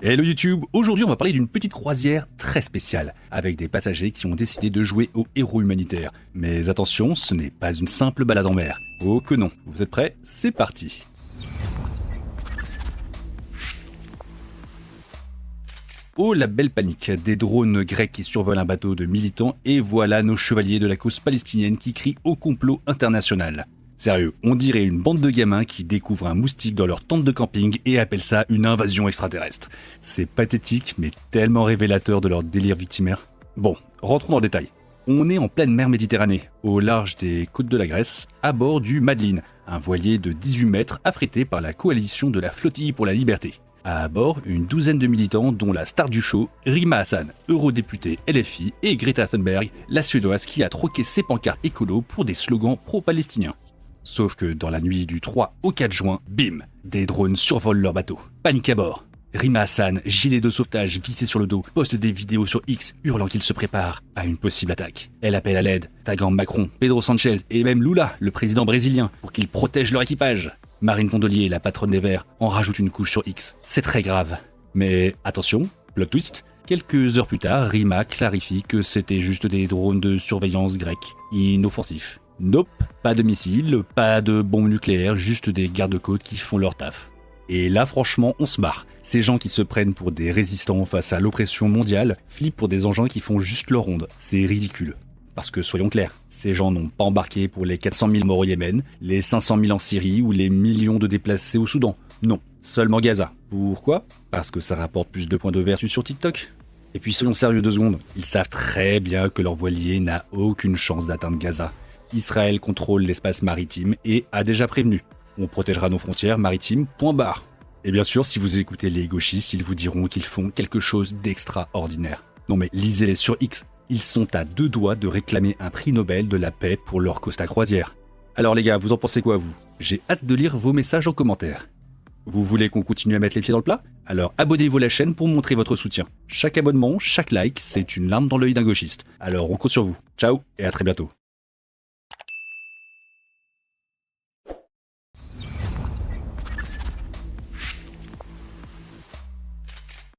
Hello YouTube, aujourd'hui on va parler d'une petite croisière très spéciale, avec des passagers qui ont décidé de jouer aux héros humanitaires. Mais attention, ce n'est pas une simple balade en mer. Oh que non, vous êtes prêts? C'est parti. Oh la belle panique, des drones grecs qui survolent un bateau de militants et voilà nos chevaliers de la cause palestinienne qui crient au complot international. Sérieux, on dirait une bande de gamins qui découvrent un moustique dans leur tente de camping et appellent ça une invasion extraterrestre. C'est pathétique mais tellement révélateur de leur délire victimaire. Bon, rentrons dans le détail. On est en pleine mer Méditerranée, au large des côtes de la Grèce, à bord du Madeleine, un voilier de 18 mètres affrété par la coalition de la Flottille pour la Liberté. À bord, une douzaine de militants dont la star du show, Rima Hassan, eurodéputée LFI, et Greta Thunberg, la suédoise qui a troqué ses pancartes écolo pour des slogans pro-palestiniens. Sauf que dans la nuit du 3 au 4 juin, bim, des drones survolent leur bateau. Panique à bord. Rima Hassan, gilet de sauvetage vissé sur le dos, poste des vidéos sur X hurlant qu'il se prépare à une possible attaque. Elle appelle à l'aide, taguant Macron, Pedro Sanchez et même Lula, le président brésilien, pour qu'ils protègent leur équipage. Marine Tondelier, la patronne des Verts, en rajoute une couche sur X. C'est très grave. Mais attention, plot twist, quelques heures plus tard, Rima clarifie que c'était juste des drones de surveillance grecs, inoffensifs. Nope, pas de missiles, pas de bombes nucléaires, juste des gardes-côtes qui font leur taf. Et là franchement, on se marre. Ces gens qui se prennent pour des résistants face à l'oppression mondiale flippent pour des engins qui font juste leur ronde. C'est ridicule. Parce que soyons clairs, ces gens n'ont pas embarqué pour les 400 000 morts au Yémen, les 500 000 en Syrie ou les millions de déplacés au Soudan. Non, seulement Gaza. Pourquoi? Parce que ça rapporte plus de points de vertu sur TikTok. Et puis soyons sérieux 2 secondes, ils savent très bien que leur voilier n'a aucune chance d'atteindre Gaza. Israël contrôle l'espace maritime et a déjà prévenu. On protégera nos frontières maritimes, point barre. Et bien sûr, si vous écoutez les gauchistes, ils vous diront qu'ils font quelque chose d'extraordinaire. Non mais lisez-les sur X. Ils sont à 2 doigts de réclamer un prix Nobel de la paix pour leur Costa Croisière. Alors les gars, vous en pensez quoi vous? J'ai hâte de lire vos messages en commentaire. Vous voulez qu'on continue à mettre les pieds dans le plat? Alors abonnez-vous à la chaîne pour montrer votre soutien. Chaque abonnement, chaque like, c'est une larme dans l'œil d'un gauchiste. Alors on compte sur vous. Ciao et à très bientôt.